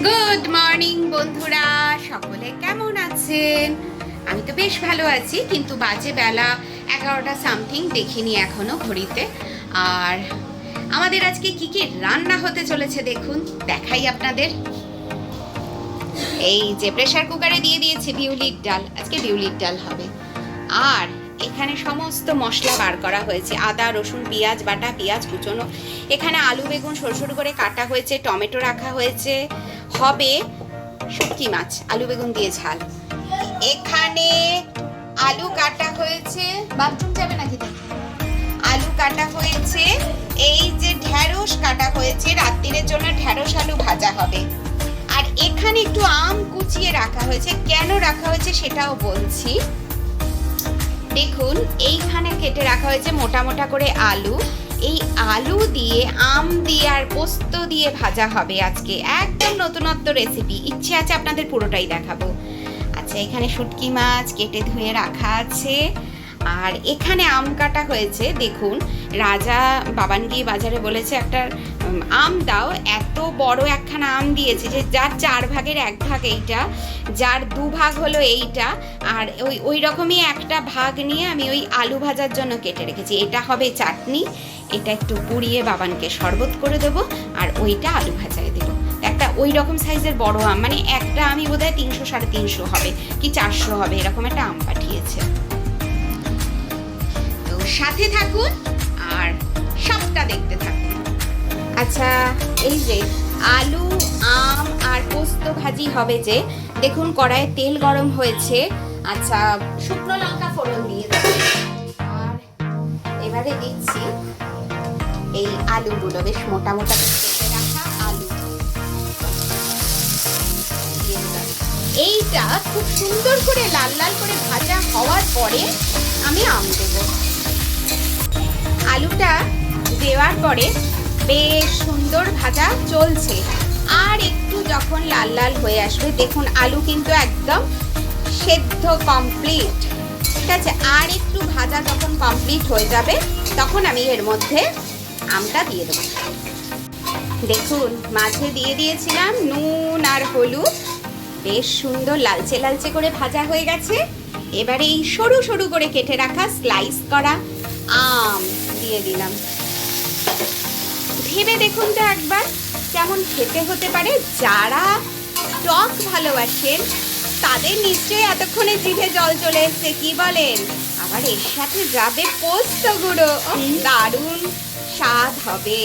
Good morning বন্ধুরা, সকলে কেমন আছেন? আমি তো বেশ ভালো আছি, কিন্তু বাজে বেলা 11টা সামথিং, দেখিনি এখনো ঘড়িতে। আর আমাদের আজকে কি কি রান্না হতে চলেছে দেখুন, দেখাই আপনাদের। এই যে প্রেসার কুকারে দিয়ে দিয়েছি বিউলির ডাল, আজকে বিউলির ডাল হবে। আর এখানে সমস্ত মশলা বার করা হয়েছে, আদা রসুন পেঁয়াজ বাটা, পেঁয়াজ কুচনো, এখানে আলু বেগুন সরু সরু করে কাটা হয়েছে, টমেটো রাখা হয়েছে, হবে শুটকি মাছ আলু বেগুন দিয়ে ঝাল। এখানে আলু কাটা হয়েছে, বাথরুম যাবে নাকি? আলু কাটা হয়েছে, এই যে ঢেঁড়স কাটা হয়েছে, রাত্রির জন্য ঢেঁড়স আলু ভাজা হবে। আর এখানে একটু আম কুচিয়ে রাখা হয়েছে, কেন রাখা হয়েছে সেটাও বলছি। দেখুন এইখানে কেটে রাখা হয়েছে মোটা মোটা করে আলু, এই আলু দিয়ে আম দিয়ে আর পোস্ত দিয়ে ভাজা হবে আজকে, একদম নতুনত্ব রেসিপি। ইচ্ছে আছে আপনাদের পুরোটাই দেখাবো। আচ্ছা, এখানে শুটকি মাছ কেটে ধুয়ে রাখা আছে। আর এখানে আম কাটা হয়েছে, দেখুন রাজা বাবান গিয়ে বাজারে বলেছে একটা আম দাও, এত বড় একখানা আম দিয়েছে যে যার 4 ভাগের 1 ভাগ এইটা, যার 2 ভাগ হলো এইটা, আর ওই রকমই একটা ভাগ নিয়ে আমি ওই আলু ভাজার জন্য কেটে রেখেছি। এটা হবে চাটনি, এটা একটু পুড়িয়ে বাবানকে শরবত করে দেবো, আর ওইটা আলু ভাজায় দেবো। একটা ওই রকম সাইজের বড় আম, মানে একটা আমি বোধহয় 300 350 হবে কি 400 হবে, এরকম একটা আম পাঠিয়েছে। তো সাথে থাকুন আর সবটা দেখতে থাকুন। আচ্ছা, এই যে আলু আম আর পোস্ত ভাজি হবে, যে দেখুন কড়াইয়ে তেল গরম হয়েছে। আচ্ছা, শুকনো লঙ্কা ফোড়ন দিয়ে দেবো, আর এবারে দিচ্ছি এই আলুগুলো, বেশ মোটা মোটা কেটে রাখা আলু দিয়ে দিলাম। এইটা খুব সুন্দর করে লাল লাল করে ভাজা হওয়ার পরে আমি আম দেবো। আলুটা দেওয়ার পরে বেশ সুন্দর ভাজা চলছে, আর একটু যখন লাল লাল হয়ে আসবে, দেখুন আলু কিন্তু একদম সেদ্ধ কমপ্লিট, ঠিক আছে। আর একটু ভাজা যখন কমপ্লিট হয়ে যাবে, তখন আমি এর মধ্যে আমটা দিয়ে দেবো। দেখুন মাঝে দিয়ে দিয়েছিলাম নুন আর হলুদ, বেশ সুন্দর লালচে লালচে করে ভাজা হয়ে গেছে। এবারে এই সরু সরু করে কেটে রাখা স্লাইস করা আম দিয়ে দিলাম। ভেবে দেখুন তো একবার কেমন খেতে হতে পারে। যারা টক ভালোবাসেন তাদের নিশ্চয়ই এতক্ষণে জিভে জল চলে এসছে, কি বলেন? আবার এর সাথে যাবে পোস্ত গুঁড়ো, দারুণ স্বাদ হবে।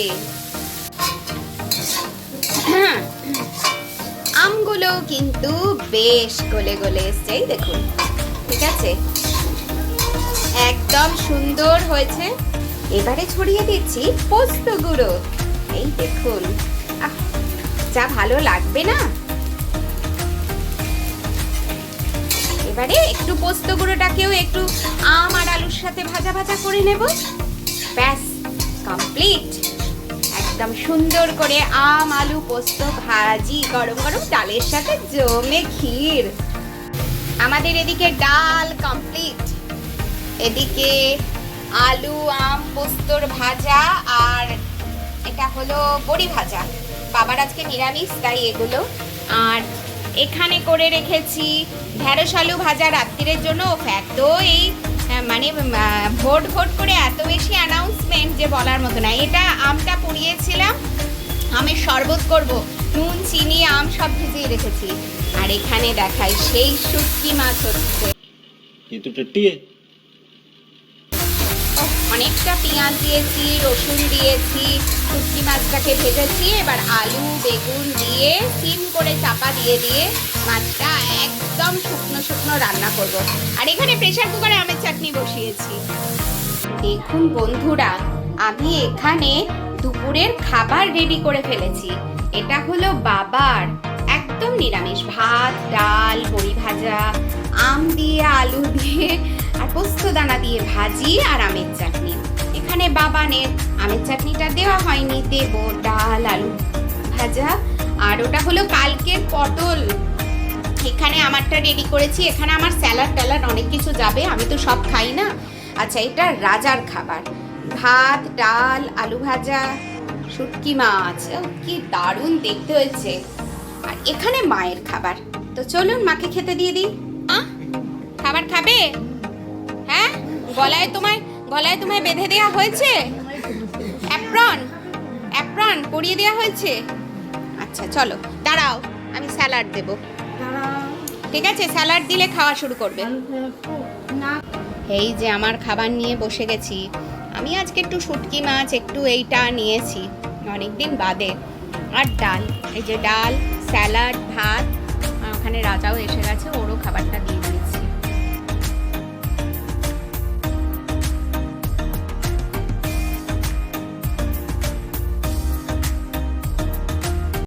আমগুলো কিন্তু বেশ গলে গলে এসছে, দেখুন, ঠিক আছে, একদম সুন্দর হয়েছে। এবারে ছড়িয়ে দিচ্ছি পোস্ত গুঁড়ো, এই দেখুন, যা ভালো লাগবে না। এবারে একটু পোস্ত গুঁড়োটাকেও একটু আম আর আলুর সাথে ভাজা ভাজা করে নেব, ব্যাস কমপ্লিট। একদম সুন্দর করে আম আলু পোস্ত ভাজি গরম গরম ডালের সাথে জমে ক্ষীর। আমাদের এদিকে ডাল কমপ্লিট, এদিকে আলু আম পোস্তর ভাজা, আর এটা হলো বড়ি ভাজা। বাবার আজকে নিরামিষ, তাই এগুলো। আর এখানে করে রেখেছি ঢেঁড়স আলু ভাজা রাত্রির জন্য। এত এই মানে ভোট ভোট করে এত বেশি অ্যানাউন্সমেন্ট যে বলার মতো না। এটা আমটা পুড়িয়েছিলাম, আমের শরবত করব, নুন চিনি আম সব ভিজিয়ে রেখেছি। আর এখানে দেখাই সেই শুটকি মাছ হচ্ছে। অনেকটা পেঁয়াজ দিয়েছি, রসুন দিয়েছি, শুটকি মাছটাকে ভেজেছি। এবার আলু বেগুন দিয়ে সিম করে চাপা দিয়ে দিয়ে মাছটা একদম শুকনো শুকনো রান্না করব। আর এখানে প্রেসার কুকারে আমের চাটনি বসিয়েছি। দেখুন বন্ধুরা, আমি এখানে দুপুরের খাবার রেডি করে ফেলেছি। এটা হলো বাবার একদম নিরামিষ, ভাত ডাল বড়ি ভাজা, আম দিয়ে আলু দিয়ে আর পোস্ত দানা দিয়ে ভাজি আর আমের চাটনি। এখানে বাবানের আমের চাটনিটা দেওয়া হয়নি, দেব ডাল আলু ভাজা। আর ওটা হলো কালকের পটল, এখানে আমারটা রেডি করেছি। এখানে আমার স্যালাড ট্যালাড অনেক কিছু যাবে, আমি তো সব খাই না। আচ্ছা, এটা রাজার খাবার, ভাত ডাল আলু ভাজা শুটকি মাছ, কি দারুণ দেখতে হয়েছে। আর এখানে মায়ের খাবার। তো চলুন মাকে খেতে দিয়ে দিই। খাবার খাবে? হ্যাঁ, গলায় তোমায় বেঁধে দেওয়া হয়েছে, অ্যাপ্রন পরিয়ে দেওয়া হয়েছে। আচ্ছা চলো, দাঁড়াও, আমি স্যালাড দেব। ঠিক আছে, স্যালাড দিলে খাওয়া শুরু করবে। এই যে আমার খাবার নিয়ে বসে গেছি। আমি আজকে একটু শুটকি মাছ, একটু এইটা নিয়েছি অনেকদিন বাদে, আর ডাল। এই যে ডাল, স্যালাড, ভাত। আর ওখানে রাজাও এসে গেছে, ওরও খাবারটা দিয়ে দিয়েছি।